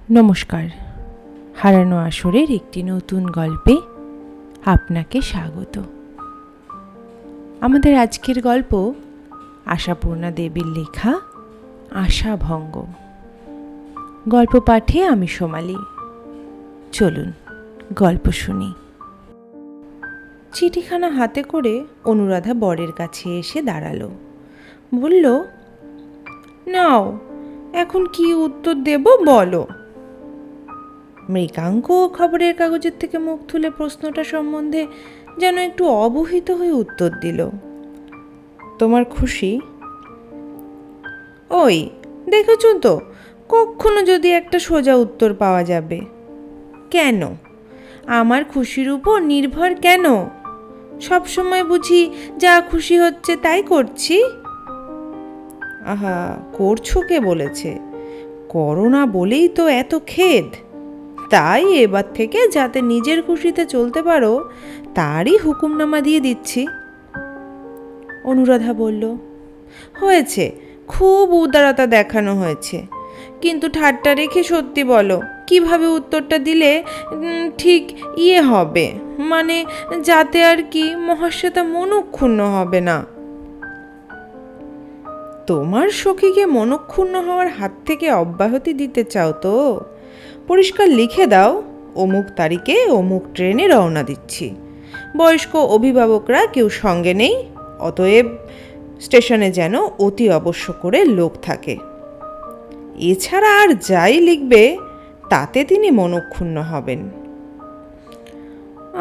নমস্কার, হারানো আসরের একটি নতুন গল্পে আপনাকে স্বাগত। আমাদের আজকের গল্প আশাপূর্ণা দেবীর লেখা আশাভঙ্গ। গল্প পাঠে আমি সোমালি। চলুন গল্প শুনি। চিঠিখানা হাতে করে অনুরাধা বরের কাছে এসে দাঁড়ালো। বলল, নাও, এখন কি উত্তর দেব বলো। মৃগাঙ্ক খবরের কাগজের থেকে মুখ তুলে প্রশ্নটা সম্বন্ধে যেন একটু অবহিত হয়ে উত্তর দিল। তোমার খুশি? ওই দেখেছ তো, কখনো যদি একটা সোজা উত্তর পাওয়া যাবে। কেন আমার খুশির উপর নির্ভর কেন? সবসময় বুঝি যা খুশি হচ্ছে তাই করছি? আহা, করছো কে বলেছে? করো না বলেই তো এত খেদ। তাই এবার থেকে যাতে নিজের খুশিতে চলতে পারো তারই হুকুমনামা দিয়ে দিচ্ছি। অনুরাধা বলল, হয়েছে, খুব উদারতা দেখানো হয়েছে, কিন্তু ঠাট্টা রেখে সত্যি বলো, কিভাবে উত্তরটা দিলে ঠিক হবে, মানে যাতে আর কি মহাশ্বেতা মনক্ষুণ্ণ হবে না। তোমার সখীকে মনক্ষুণ্ণ হওয়ার হাত থেকে অব্যাহতি দিতে চাও তো? পরিষ্কার লিখে দাও, অমুক তারিখে অমুক ট্রেনে রওনা দিচ্ছি। বয়স্ক অভিভাবকরা কেউ সঙ্গে নেই, অতএব স্টেশনে যেন অতি অবশ্য করে লোক থাকে। এছাড়া আর যাই লিখবে তাতে তিনি মনক্ষুণ্ণ হবেন।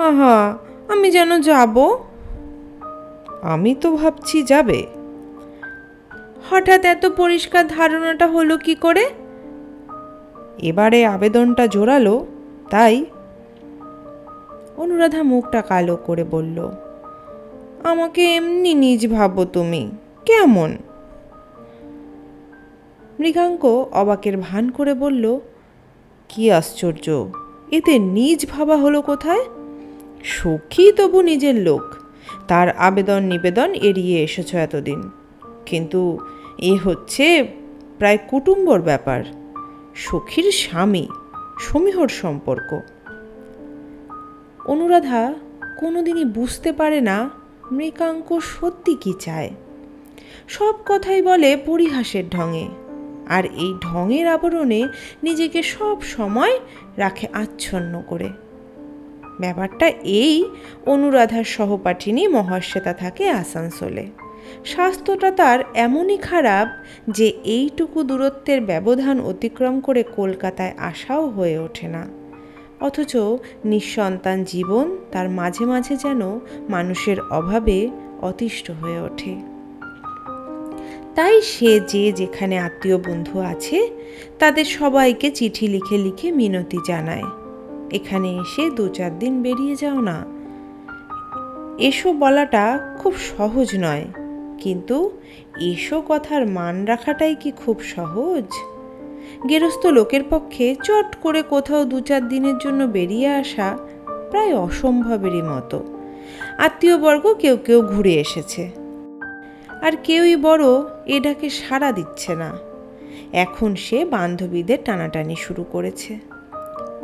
আহা, আমি যেন যাব। আমি তো ভাবছি যাবে। হঠাৎ এত পরিষ্কার ধারণাটা হলো কি করে? এবারে আবেদনটা জোরালো তাই। অনুরাধা মুখটা কালো করে বলল, আমাকে এমনি নিজ ভাবো তুমি, কেমন? মৃগাঙ্ক অবাকের ভান করে বলল, কি আশ্চর্য, এতে নিজ ভাবা হলো কোথায়? সখী তবু নিজের লোক, তার আবেদন নিবেদন এড়িয়ে এসেছ এতদিন, কিন্তু এ হচ্ছে প্রায় কুটুম্বর ব্যাপার, সখীর স্বামী, সমীহর সম্পর্ক। অনুরাধা কোনোদিনই বুঝতে পারে না মৃগাঙ্ক সত্যি কি চায়। সব কথাই বলে পরিহাসের ঢঙে, আর এই ঢঙের আবরণে নিজেকে সব সময় রাখে আচ্ছন্ন করে। ব্যাপারটা এই, অনুরাধার সহপাঠিনী মহাশ্বেতা থাকে আসানসোলে। স্বাস্থ্যটা তার এমনই খারাপ যে এইটুকু দূরত্বের ব্যবধান অতিক্রম করে কলকাতায় আসাও হয়ে ওঠে না। অথচ নিঃসন্তান জীবন তার মাঝে মাঝে যেন মানুষের অভাবে অতিষ্ঠ হয়ে ওঠে। তাই সে যে যেখানে আত্মীয় বন্ধু আছে তাদের সবাইকে চিঠি লিখে লিখে মিনতি জানায়, এখানে এসে 2-4 দিন বেরিয়ে যাও না। এসো বলাটা খুব সহজ নয়, কিন্তু এসো কথার মান রাখাটাই কি খুব সহজ? গেরস্থ লোকের পক্ষে চট করে কোথাও 2-4 দিনের জন্য বেরিয়ে আসা প্রায় অসম্ভবেরই মতো। আত্মীয়বর্গ কেউ কেউ ঘুরে এসেছে, আর কেউই বড় এ ডাকে সাড়া দিচ্ছে না। এখন সে বান্ধবীদের টানাটানি শুরু করেছে।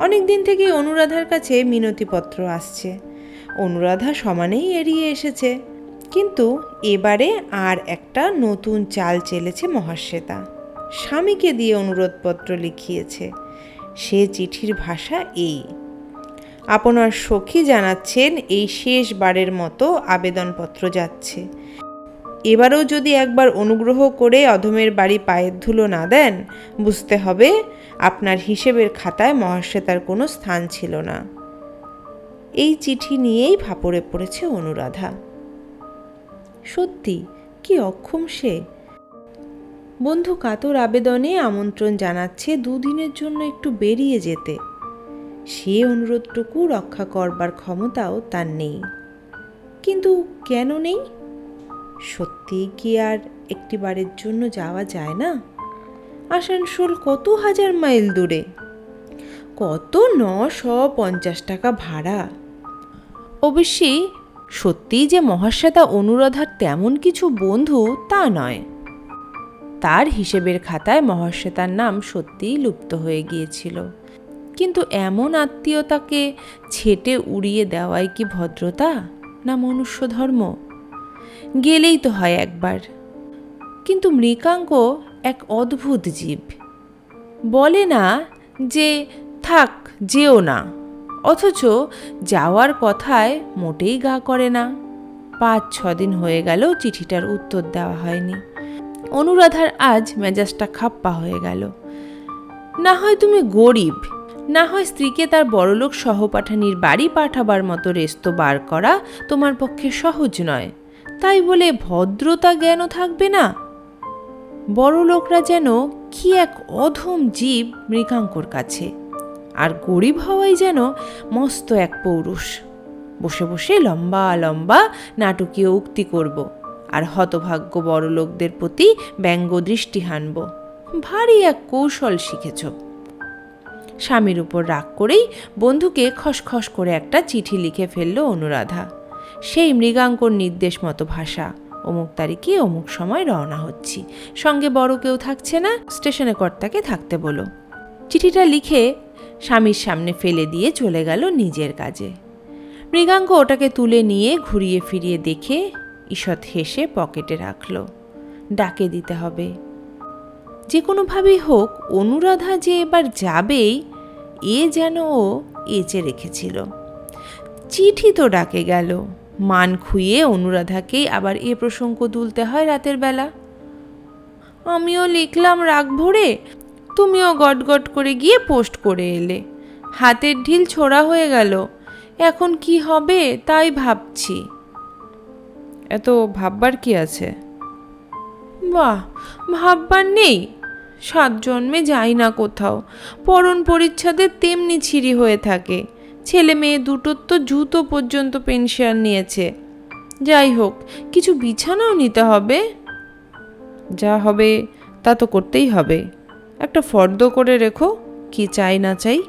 অনেক দিন থেকেই অনুরাধার কাছে মিনতিপত্র আসছে, অনুরাধা সমানেই এড়িয়ে এসেছে, কিন্তু এবারে আর একটা নতুন চাল চেলেছে মহাশ্বেতা। স্বামীকে দিয়ে অনুরোধপত্র লিখিয়েছে। সে চিঠির ভাষা এই, আপনার সখী জানাচ্ছেন এই শেষবারের মতো আবেদনপত্র যাচ্ছে। এবারও যদি একবার অনুগ্রহ করে অধমের বাড়ি পায়ের ধুলো না দেন, বুঝতে হবে আপনার হিসেবের খাতায় মহাশ্বেতার কোনো স্থান ছিল না। এই চিঠি নিয়েই ফাপড়ে পড়েছে অনুরাধা। সত্যি কি অক্ষম সে! বন্ধু কাতর আবেদনে আমন্ত্রণ জানাচ্ছে 2 দিনের জন্য একটু বেরিয়ে যেতে। সে অনুরোধটুকু রক্ষা করবার ক্ষমতাও তার নেই। কিন্তু কেন নেই? সত্যি কি আর একটিবারের জন্য যাওয়া যায় না? আসানসোল কত হাজার মাইল দূরে, কত 950 টাকা ভাড়া। অবশ্যই সত্যিই যে মহাশ্বেতা অনুরাধার তেমন কিছু বন্ধু তা নয়। তার হিসেবের খাতায় মহাশ্বেতার নাম সত্যিই লুপ্ত হয়ে গিয়েছিল। কিন্তু এমন আত্মীয়তাকে ছেটে উড়িয়ে দেওয়াই কি ভদ্রতা না মনুষ্য ধর্ম? গেলেই তো হয় একবার। কিন্তু মৃগাঙ্ক এক অদ্ভুত জীব। বলে না যে থাক যেও না, অথচ যাওয়ার কথায় মোটেই গা করে না। 5-6 দিন হয়ে গেল চিঠিটার উত্তর দেওয়া হয়নি। অনুরাধার আজ মেজাজটা খাপ্পা হয়ে গেল। না হয় তুমি গরিব, না হয় স্ত্রীকে তার বড়লোক সহপাঠানির বাড়ি পাঠাবার মতো রেস্তো বার করা তোমার পক্ষে সহজ নয়, তাই বলে ভদ্রতা জ্ঞানও থাকবে না। বড়লোকরা যেন কি এক অধম জীব মৃগাঙ্কর কাছে, আর গরিব হওয়াই যেন মস্ত এক পৌরুষ। বসে বসে লম্বা লম্বা নাটকীয় উক্তি করব, আর হতভাগ্য বড়লোকদের প্রতি ব্যঙ্গ দৃষ্টি হানব। ভারী এক কৌশল শিখেছ। স্বামীর উপর রাগ করেই বন্ধুকে খসখস করে একটা চিঠি লিখে ফেলল অনুরাধা। সেই মৃগাঙ্কর নির্দেশ মতো ভাষা, অমুক তারিখে অমুক সময় রওনা হচ্ছি, সঙ্গে বড় কেউ থাকছে না, স্টেশনে কর্তাকে থাকতে বলো। চিঠিটা লিখে স্বামীর সামনে ফেলে দিয়ে চলে গেল নিজের কাজে। মৃগাঙ্ক ওটাকে তুলে নিয়ে ঘুরিয়ে ফিরিয়ে দেখে ঈষৎ হেসে পকেটে রাখল। ডাকে দিতে হবে, যে কোনোভাবেই হোক অনুরাধা যে এবার যাবেই এ যেন ও এঁচে রেখেছিল। চিঠি তো ডাকে গেল, মান খুইয়ে অনুরাধাকেই আবার এ প্রসঙ্গ তুলতে হয় রাতের বেলা। আমিও লিখলাম রাগ ভরে, তুমিও গটগট করে গিয়ে পোস্ট করে এলে। হাতের ঢিল ছোড়া হয়ে গেল, এখন কি হবে তাই ভাবছি। এত ভাববার কি আছে? বাহ, ভাববার নেই। 7 জন্মে যাই না কোথাও, পরণ পরিচ্ছদে তেমনি ছিঁড়ি হয়ে থাকে। ছেলে মেয়ে দুটোর তো জুতো পর্যন্ত পেনশন নিয়েছে। যাই হোক, কিছু বিছানাও নিতে হবে। যা হবে তা তো করতেই হবে। একটা ফর্দ করে রেখো, কি চাই না চাই।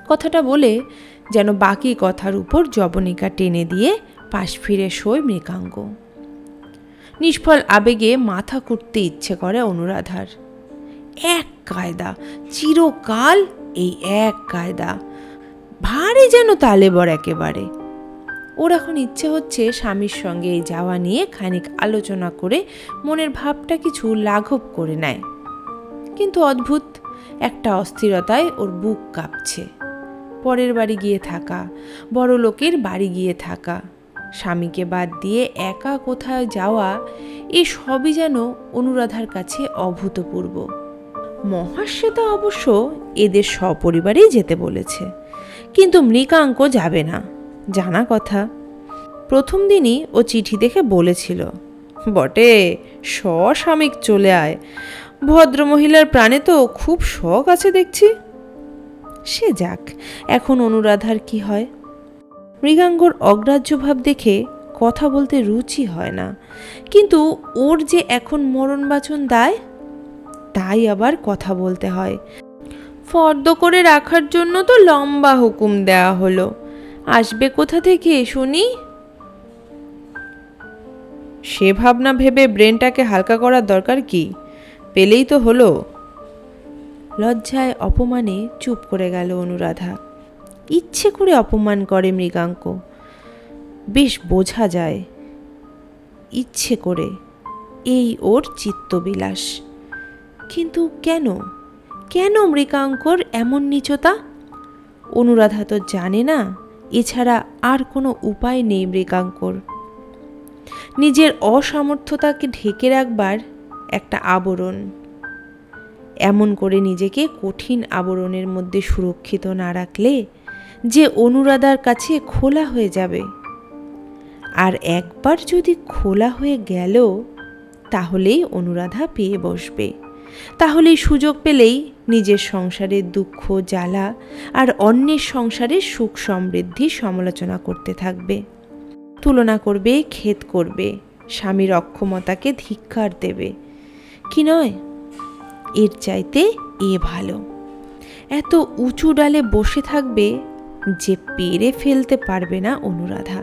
কথাটা বলে যেন বাকি কথার উপর জবনিকা টেনে দিয়ে পাশ ফিরে শোয় মৃগাঙ্ক। নিষ্ফল আবেগে মাথা কুটতে ইচ্ছে করে অনুরাধার। এক কায়দা, চিরকাল এই এক কায়দা, ভারী যেন তালেবর একেবারে। ওর এখন ইচ্ছে হচ্ছে স্বামীর সঙ্গে এই যাওয়া নিয়ে খানিক আলোচনা করে মনের ভাবটা কিছু লাঘব করে নেয়। কিন্তু অদ্ভুত একটা অস্থিরতায় ওর বুক কাঁপছে। পরের বাড়ি গিয়ে থাকা, বড় লোকের বাড়ি গিয়ে থাকা, স্বামীকে বাদ দিয়ে একা কোথায় যাওয়া, এ সবই যেন অনুরাধার কাছে অভূতপূর্ব। মহাশ্বেতা অবশ্য এদের সপরিবারেই যেতে বলেছে, কিন্তু মৃগাঙ্ক যাবে না, জানা কথা। প্রথম দিনই ও চিঠি দেখে বলেছিল, বটে সস্বামিক চলে আয়, ভদ্রমহিলার প্রাণে তো খুব শখ আছে দেখছি। সে যাক, এখন অনুরাধার কি হয়। মৃগাঙ্গর অগ্রাহ্য ভাব দেখে কথা বলতে রুচি হয় না, কিন্তু ওর যে এখন মরণ বাচন দায়, তাই আবার কথা বলতে হয়। ফর্দ করে রাখার জন্য তো লম্বা হুকুম দেওয়া হলো, আসবে কোথা থেকে শুনি। সে ভাবনা ভেবে ব্রেনটাকে হালকা করার দরকার কি, পেলেই তো হলো। লজ্জায় অপমানে চুপ করে গেল অনুরাধা। ইচ্ছে করে অপমান করে মৃগাঙ্ক, বেশ বোঝা যায়। ইচ্ছে করে, এই ওর চিত্তবিলাস। কিন্তু কেন, কেন মৃগাঙ্কর এমন নীচতা? অনুরাধা তো জানে না, এছাড়া আর কোনো উপায় নেই মৃগাঙ্কর। নিজের অসামর্থ্যতাকে ঢেকে রাখবার একটা আবরণ, এমন করে নিজেকে কঠিন আবরণের মধ্যে সুরক্ষিত না রাখলে যে অনুরাধার কাছে খোলা হয়ে যাবে। আর একবার যদি খোলা হয়ে গেল, তাহলেই অনুরাধা পেয়ে বসবে। তাহলেই সুযোগ পেলেই নিজের সংসারের দুঃখ জ্বালা আর অন্যের সংসারের সুখ সমৃদ্ধি সমালোচনা করতে থাকবে, তুলনা করবে, খেদ করবে, স্বামীর অক্ষমতাকে ধিক্কার দেবে। কি নয়? এর চাইতে এ ভালো। এত উঁচু ডালে বসে থাকবে যে পেরে ফেলতে পারবে না অনুরাধা।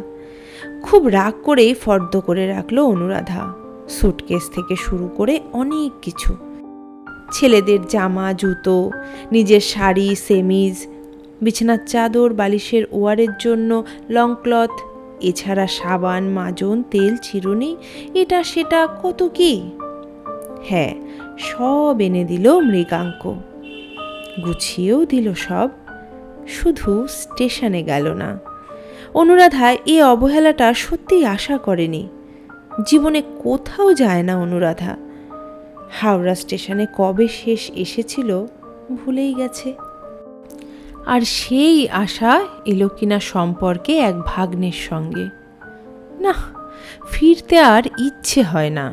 খুব রাগ করেই ফর্দ করে রাখলো অনুরাধা। সুটকেস থেকে শুরু করে অনেক কিছু, ছেলেদের জামা, জুতো, নিজের শাড়ি, সেমিজ, বিছানার চাদর, বালিশের ওয়ারের জন্য লং ক্লথ, এছাড়া সাবান, মাজন, তেল, চিরুনি, এটা সেটা কত কি। হ্যাঁ, সব এনে দিল মৃগাঙ্ক, গুছিয়েও দিল সব, শুধু স্টেশনে গেল না। অনুরাধা এ অবহেলাটা সত্যিই আশা করেনি। জীবনে কোথাও যায় না অনুরাধা। হাওড়া স্টেশনে কবে শেষ এসেছিল ভুলেই গেছে। আর সেই আশা এলো কিনা সম্পর্কে এক ভাগ্নের সঙ্গে। না, ফিরতে আর ইচ্ছে হয় না।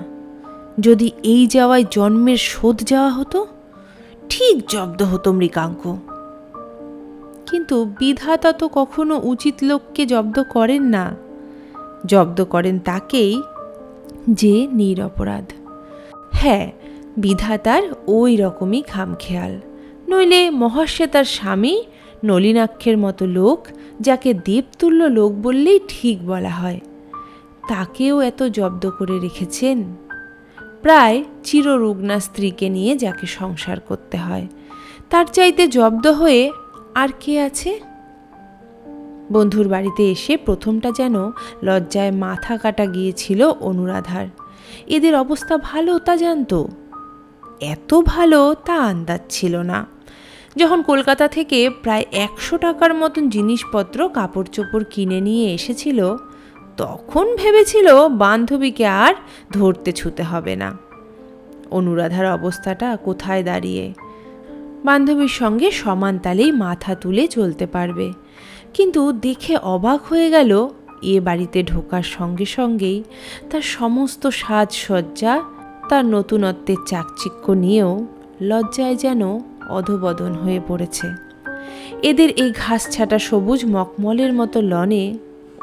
যদি এই যাওয়ায় জন্মের শোধ যাওয়া হতো, ঠিক জব্দ হতো মৃগাঙ্ক। কিন্তু বিধাতা তো কখনো উচিত লোককে জব্দ করেন না, জব্দ করেন তাকেই যে নিরপরাধ। হ্যাঁ, বিধাতার ওই রকমই খামখেয়াল। নইলে মহাশ্বেতার স্বামী নলিনাক্ষের মতো লোক, যাকে দেবতুল্য লোক বললেই ঠিক বলা হয়, তাকেও এত জব্দ করে রেখেছেন। প্রায় চিররুগ্না স্ত্রীকে নিয়ে যাকে সংসার করতে হয়, তার চাইতে জব্দ হয়ে আর কে আছে? বন্ধুর বাড়িতে এসে প্রথমটা যেন লজ্জায় মাথা কাটা গিয়েছিল অনুরাধার। এদের অবস্থা ভালো তা জানতো, এত ভালো তা আন্দাজ ছিল না। যখন কলকাতা থেকে প্রায় 100 টাকার মতন জিনিসপত্র, কাপড় চোপড় কিনে নিয়ে এসেছিল, তখন ভেবেছিল বান্ধবীকে আর ধরতে ছুতে হবে না। অনুরাধার অবস্থাটা কোথায় দাঁড়িয়ে, বান্ধবীর সঙ্গে সমান তালেই মাথা তুলে চলতে পারবে। কিন্তু দেখে অবাক হয়ে গেল, এ বাড়িতে ঢোকার সঙ্গে সঙ্গেই তার সমস্ত সাজসজ্জা, তার নতুনত্বের চাকচিক্য নিয়েও লজ্জায় যেন অধোবদন হয়ে পড়েছে। এদের এই ঘাস ছাটা সবুজ মকমলের মতো লনে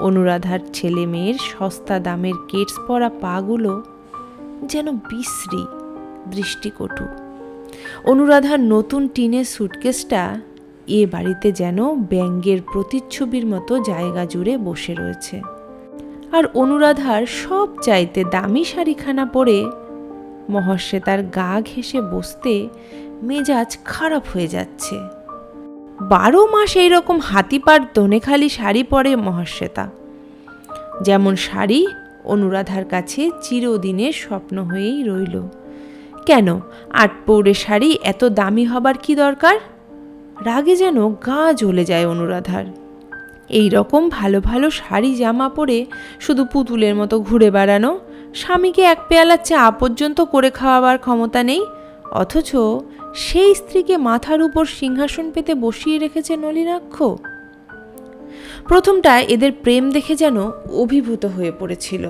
অনুরাধার ছেলে মেয়ের সস্তা দামের কেটস পরা পাগুলো যেন বিশ্রী, দৃষ্টিকটু। অনুরাধার নতুন টিনের সুটকেসটা এ বাড়িতে যেন ব্যঙ্গের প্রতিচ্ছবির মতো জায়গা জুড়ে বসে রয়েছে। আর অনুরাধার সব চাইতে দামি শাড়িখানা পরে মহাশ্বেতার গা ঘেঁষে বসতে মেজাজ খারাপ হয়ে যাচ্ছে। 12 মাস এইরকম হাতিপার দনেখালি শাড়ি পরে মহাশ্বেতা। যেমন শাড়ি অনুরাধার কাছে চিরদিনের স্বপ্ন হয়েই রইল। কেন 8 পৌরে শাড়ি এত দামি হবার কি দরকার? রাগে যেন গা জ্বলে যায় অনুরাধার। এই রকম ভালো ভালো শাড়ি জামা পরে শুধু পুতুলের মতো ঘুরে বেড়ানো, স্বামীকে এক পেয়ালা চা পর্যন্ত করে খাওয়াবার ক্ষমতা নেই, অথচ সেই স্ত্রীকে মাথার উপর সিংহাসন পেতে বসিয়ে রেখেছে নলিনাক্ষ। প্রথমটা এদের প্রেম দেখে যেন অভিভূত হয়ে পড়েছিল।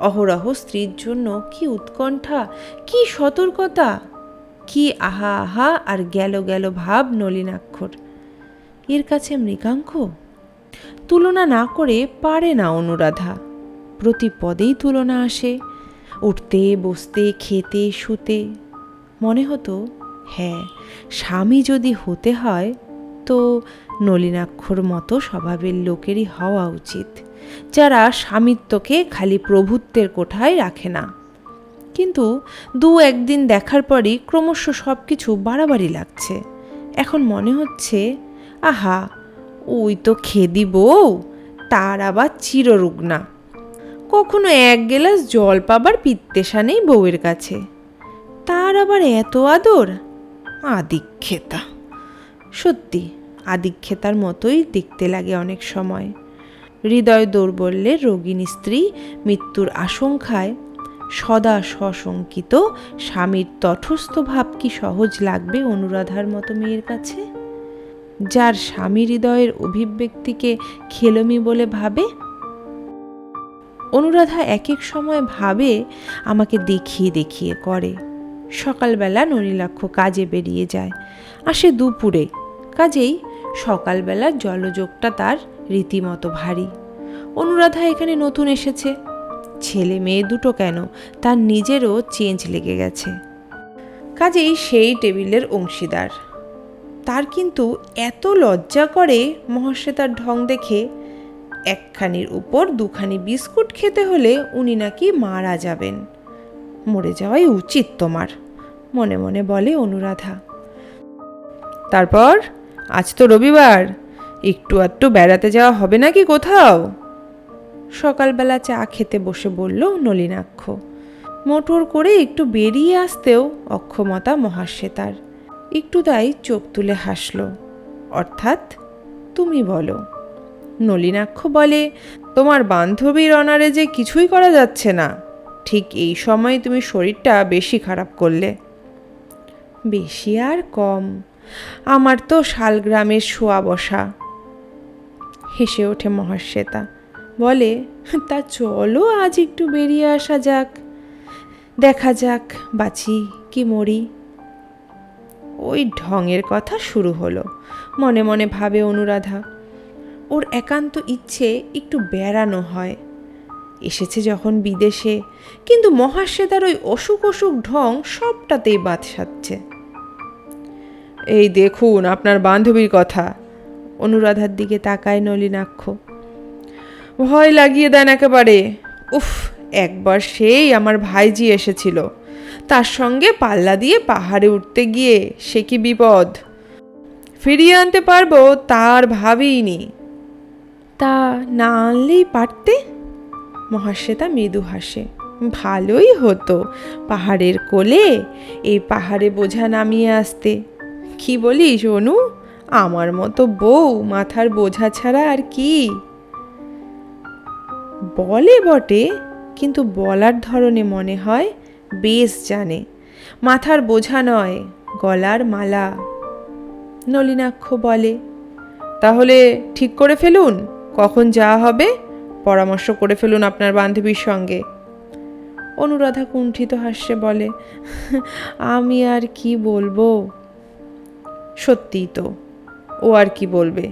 অহরহ স্ত্রীর জন্য কি উৎকণ্ঠা, কি সতর্কতা, কি আহা আহা আর গেল গেল ভাব নলিনাক্ষর। এর কাছে মৃগাঙ্ক তুলনা না করে পারে না অনুরাধা। প্রতি পদেই তুলনা আসে, উঠতে বসতে, খেতে শুতে। মনে হতো, হ্যাঁ, স্বামী যদি হতে হয় তো নলিনাক্ষর মতো স্বভাবের লোকেরই হওয়া উচিত, যারা স্বামিত্বকে খালি প্রভুত্বের কোঠায় রাখে না। কিন্তু 2-1 দিন দেখার পরই ক্রমশ সব কিছু বাড়াবাড়ি লাগছে। এখন মনে হচ্ছে, আহা, ওই তো খেদি বউ, তার আবার চিররুগ্না, কখনো 1 গেলাস জল পাবার পিত্তেশা নেই বউয়ের কাছে, তার আবার এত আদর। আদিক্ষেতা, সত্যি আদিক্ষেতার মতোই দেখতে লাগে অনেক সময়। হৃদয় দৌর্বল্যের রোগিণী স্ত্রী মৃত্যুর আশঙ্কায় সদা সশঙ্কিত স্বামীর তটস্থ ভাব কি সহজ লাগবে অনুরাধার মতো মেয়ের কাছে, যার স্বামী হৃদয়ের অভিব্যক্তিকে খেলমি বলে ভাবে? অনুরাধা এক এক সময় ভাবে আমাকে দেখিয়ে দেখিয়ে করে। সকালবেলা নলিনাক্ষ কাজে বেরিয়ে যায়, আসে দুপুরে, কাজেই সকালবেলার জলযোগটা তার রীতিমতো ভারী। অনুরাধা এখানে নতুন এসেছে, ছেলে মেয়ে দুটো কেন, তার নিজেরও চেঞ্জ লেগে গেছে, কাজেই সেই টেবিলের অংশীদার। তার কিন্তু এত লজ্জা করে মহাশ্বেতার ঢং দেখে, একখানির উপর 2খানি বিস্কুট খেতে হলে উনি নাকি মারা যাবেন। মরে যাওয়াই উচিত তোমার, মনে মনে বলে অনুরাধা। তারপর আজ তো রবিবার, একটু আধটু বেড়াতে যাওয়া হবে নাকি কোথাও? সকালবেলা চা খেতে বসে বলল নলিনাক্ষ। মোটর করে একটু বেরিয়ে আসতেও অক্ষমতা মহাশ্বেতার। একটু তাই চোখ তুলে হাসল। অর্থাৎ তুমি বলো। নলিনাক্ষ বলে, তোমার বান্ধবীর অনারে যে কিছুই করা যাচ্ছে না, ঠিক এই সময় তুমি শরীরটা বেশি খারাপ করলে। বেশি আর কম, আমার তো শালগ্রামের শোয়া বসা। হেসে ওঠে মহাশ্বেতা, বলে, তা চলো আজ একটু বেরিয়ে আসা যাক, দেখা যাক বাঁচি কি মরি। ওই ঢঙের কথা শুরু হলো, মনে মনে ভাবে অনুরাধা। ওর একান্ত ইচ্ছে একটু বেড়ানো হয়। এসেছে যখন বিদেশে, কিন্তু মহাশ্বেতার ওই অসুখ অসুখ ঢং সবটাতেই বাদ সাধছে। এই দেখুন আপনার বান্ধবীর কথা। অনুরাধার দিকে তাকায় নলিনাক্ষ। ভয় লাগিয়ে দেন একেবারে। উফ, একবার সেই আমার ভাইজি এসেছিল, তার সঙ্গে পাল্লা দিয়ে পাহাড়ে উঠতে গিয়ে সে কি বিপদ। ফিরিয়ে আনতে পারবো তার ভাবিনি। তা না আনলেই পারতে। মহাশ্বেতা মৃদু হাসে। ভালোই হতো পাহাড়ের কোলে এই পাহাড়ে বোঝা নামিয়ে আসতে। কি বলিস অনু, আমার মতো বউ মাথার বোঝা ছাড়া আর কি? বলে বটে, কিন্তু বলার ধরনে মনে হয় বেশ জানে। মাথার বোঝা নয়, গলার মালা। নলিনাক্ষ বলে, তাহলে ঠিক করে ফেলুন কখন যাওয়া হবে, পরামর্শ করে ফেলুন আপনার বান্ধবীর সঙ্গে। অনুরাধা কুণ্ঠিত হাস্যে বলে, আমি আর কি বলবো? সত্যিই তো, ও আর কি বলবে?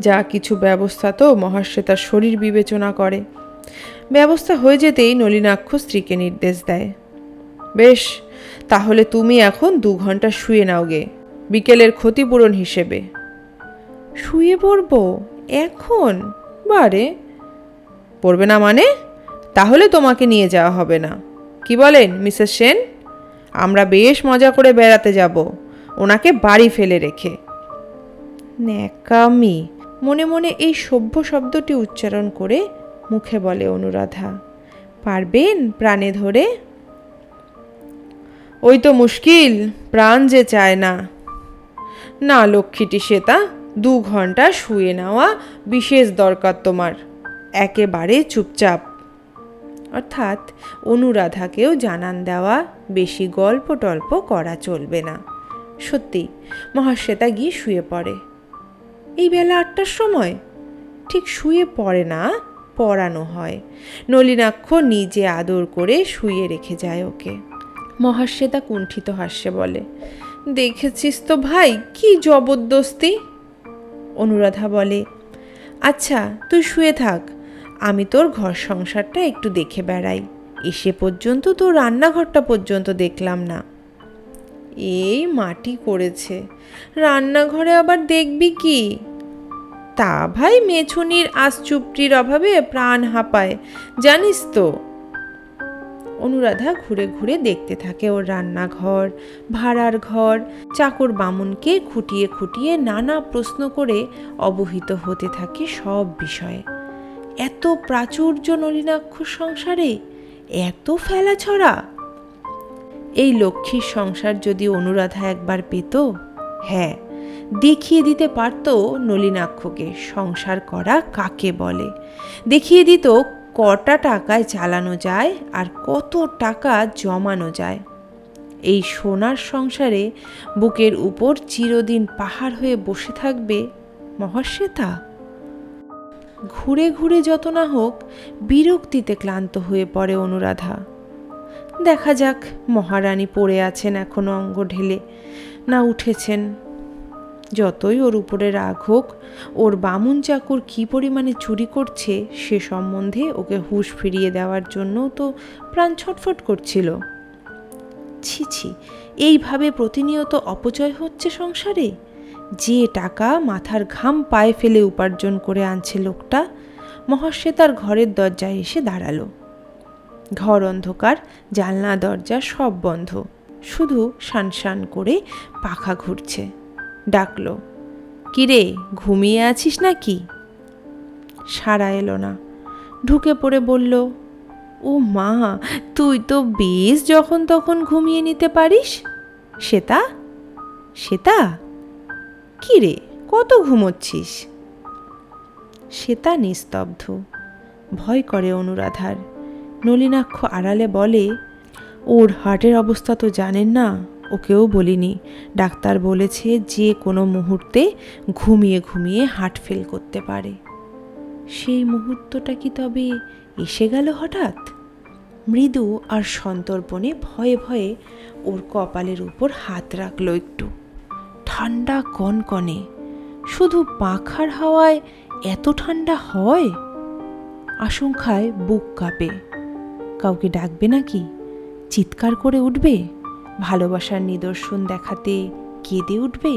যা কিছু ব্যবস্থা তো মহাশ্বেতার শরীর বিবেচনা করে। ব্যবস্থা হয়ে যেতেই নলিনাক্ষ স্ত্রীকে নির্দেশ দেয়, বেশ, তাহলে তুমি এখন 2 ঘন্টা শুয়ে নাও গে, বিকেলের ক্ষতিপূরণ হিসেবে। শুয়ে পড়বো এখন? বারে, পড়বে না মানে? তাহলে তোমাকে নিয়ে যাওয়া হবে না। কি বলেন মিসেস সেন? আমরা বেশ মজা করে বেড়াতে যাব, ওনাকে বাড়ি ফেলে রেখে। ন্যাকামি, মনে মনে এই সভ্য শব্দটি উচ্চারণ করে মুখে বলে অনুরাধা। পারবেন প্রাণে ধরে? ওই তো মুশকিল, প্রাণ যে চায় না। না লক্ষ্মীটি শ্বেতা, 2 ঘন্টা শুয়ে নেওয়া বিশেষ দরকার তোমার, একেবারে চুপচাপ। অর্থাৎ অনুরাধাকেও জানান দেওয়া, বেশি গল্প টল্প করা চলবে না। সত্যি মহাশ্বেতা গিয়ে শুয়ে পড়ে। এই বেলা 8টার সময়? ঠিক শুয়ে পড়ে না, পড়ানো হয়। নলিনাক্ষ নিজে আদর করে শুয়ে রেখে যায় ওকে। মহাশ্বেতা কুণ্ঠিত হাস্যে বলে, দেখেছিস তো ভাই কি জবরদস্তি। অনুরাধা বলে, আচ্ছা তুই শুয়ে থাক, আমি তোর ঘর সংসারটা একটু দেখে বেড়াই। এসে পর্যন্ত তোর রান্নাঘরটা পর্যন্ত দেখলাম না। এই মাটি করেছে, রান্নাঘরে আবার দেখবি কি? তা ভাই মেছুনির আঁশচুপটির অভাবে প্রাণ হাঁপায়, জানিস তো। অনুরাধা ঘুরে ঘুরে দেখতে থাকে ওর রান্নাঘর, ভাড়ার ঘর, চাকর বামুনকে খুঁটিয়ে খুঁটিয়ে নানা প্রশ্ন করে অবহিত হতে থাকে সব বিষয়ে। এত প্রাচুর্য নলিনাক্ষর সংসারে, এত ফেলাছড়া। এই লক্ষ্মীর সংসার যদি অনুরাধা একবার পেত, হ্যাঁ, দেখিয়ে দিতে পারত নলিনাক্ষকে সংসার করা কাকে বলে। দেখিয়ে দিত কটা টাকায় চালানো যায় আর কত টাকা জমানো যায়। এই সোনার সংসারে বুকের উপর চিরদিন পাহাড় হয়ে বসে থাকবে মহাশ্বেতা। ঘুরে ঘুরে যত না হোক বিরক্তিতে ক্লান্ত হয়ে পড়ে অনুরাধা। দেখা যাক, মহারানী পড়ে আছেন এখনো অঙ্গ ঢেলে, না উঠেছেন। যতই ওর উপরে রাগ হোক, ওর বামুন চাকর কী পরিমাণে চুরি করছে সে সম্বন্ধে ওকে হুঁশ ফিরিয়ে দেওয়ার জন্য তো প্রাণ ছটফট করছিল। ছি ছি, এইভাবে প্রতিনিয়ত অপচয় হচ্ছে সংসারে। যে টাকা মাথার ঘাম পায়ে ফেলে উপার্জন করে আনছে লোকটা, মহাশ্বেতার ঘরের দরজায় এসে দাঁড়ালো। ঘর অন্ধকার, জানলা দরজা সব বন্ধ, শুধু শান করে পাখা ঘুরছে। ডাকলো, কিরে ঘুমিয়ে আছিস নাকি? সাড়া এলো না। ঢুকে পড়ে বলল, ও মা, তুই তো বেশ যখন তখন ঘুমিয়ে নিতে পারিস। শ্বেতা, শ্বেতা, কিরে কত ঘুমোচ্ছিস? শ্বেতা নিস্তব্ধ। ভয় করে অনুরাধার। নলিনাক্ষ আড়ালে বলে, ওর হার্টের অবস্থা তো জানেন না, ওকেও বলিনি। ডাক্তার বলেছে যে কোনো মুহূর্তে ঘুমিয়ে ঘুমিয়ে হার্ট ফেল করতে পারে। সেই মুহূর্তটা কি তবে এসে গেল হঠাৎ? মৃদু আর সন্তর্পণে ভয়ে ভয়ে ওর কপালের উপর হাত রাখলো একটু। ঠান্ডা কনকনে, শুধু পাখার হাওয়ায় এত ঠান্ডা হয়? আশঙ্কায় বুক কাঁপে। কাউকে ডাকবে নাকি? চিৎকার করে উঠবে? ভালোবাসার নিদর্শন দেখাতে কেঁদে উঠবে?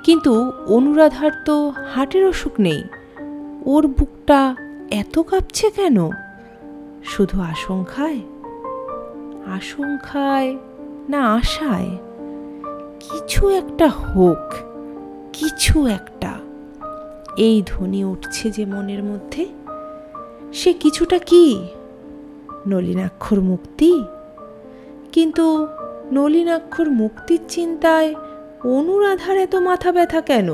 কিন্তু অনুরাধার তো হার্টের অসুখ নেই, ওর বুকটা এত কাঁপছে কেন? শুধু আশঙ্কায়? আশঙ্কায় না আশায়? কিছু একটা হোক, কিছু একটা। এই ধ্বনি উঠছে যে মনের মধ্যে, সে কিছুটা কি? নলিনাক্ষর মুক্তি? কিন্তু নলিনাক্ষর মুক্তির চিন্তায় অনুরাধার এত মাথা ব্যথা কেন?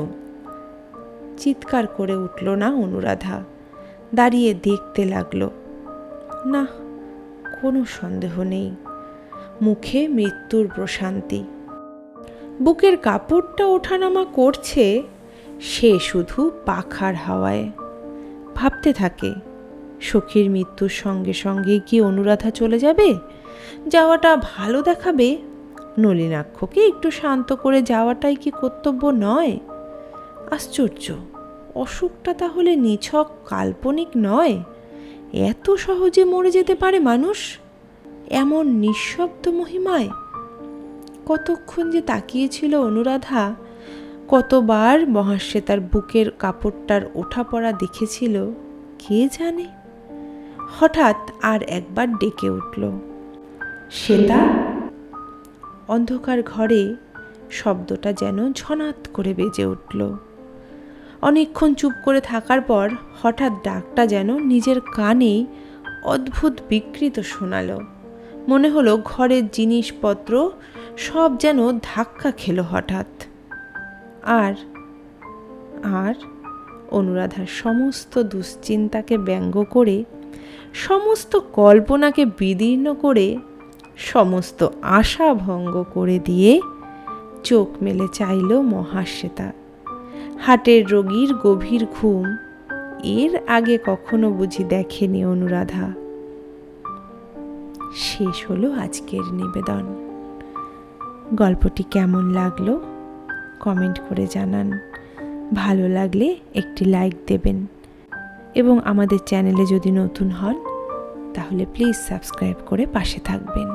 চিৎকার করে উঠল না অনুরাধা, দাঁড়িয়ে দেখতে লাগলো। না, কোনো সন্দেহ নেই, মুখে মৃত্যুর প্রশান্তি। বুকের কাপড়টা ওঠানামা করছে, সে শুধু পাখার হাওয়ায়। ভাবতে থাকে, সখীর মৃত্যুর সঙ্গে সঙ্গে কি অনুরাধা চলে যাবে? যাওয়াটা ভালো দেখাবে? নলিনাক্ষকে একটু শান্ত করে যাওয়াটাই কি কর্তব্য নয়? আশ্চর্য, অসুখটা তাহলে নিছক কাল্পনিক নয়? এত সহজে মরে যেতে পারে মানুষ এমন নিঃশব্দ মহিমায়? কতক্ষণ যে তাকিয়েছিল অনুরাধা, কতবার মহাশ্বেতার বুকের কাপড়টার ওঠা পড়া দেখেছিল কে জানে। হঠাৎ আর একবার ডেকে উঠল, শ্বেতা। অন্ধকার ঘরে শব্দটা যেন ঝনাত করে বেজে উঠল। অনেকক্ষণ চুপ করে থাকার পর হঠাৎ ডাকটা যেন নিজের কানে অদ্ভুত বিকৃত শোনালো। মনে হলো ঘরের জিনিসপত্র সব যেন ধাক্কা খেলো হঠাৎ। আর আর অনুরাধার সমস্ত দুশ্চিন্তাকে ব্যঙ্গ করে, সমস্ত কল্পনাকে বিদীর্ণ করে, সমস্ত আশা ভঙ্গ করে দিয়ে চোখ মেলে চাইল মহাশ্বেতা। হার্টের রোগীর গভীর ঘুম এর আগে কখনো বুঝি দেখেনি অনুরাধা। শেষ হলো আজকের নিবেদন। গল্পটি কেমন লাগলো কমেন্ট করে জানান। ভালো লাগলে একটি লাইক দেবেন এবং আমাদের চ্যানেলে যদি নতুন হন তাহলে প্লিজ সাবস্ক্রাইব করে পাশে থাকবেন।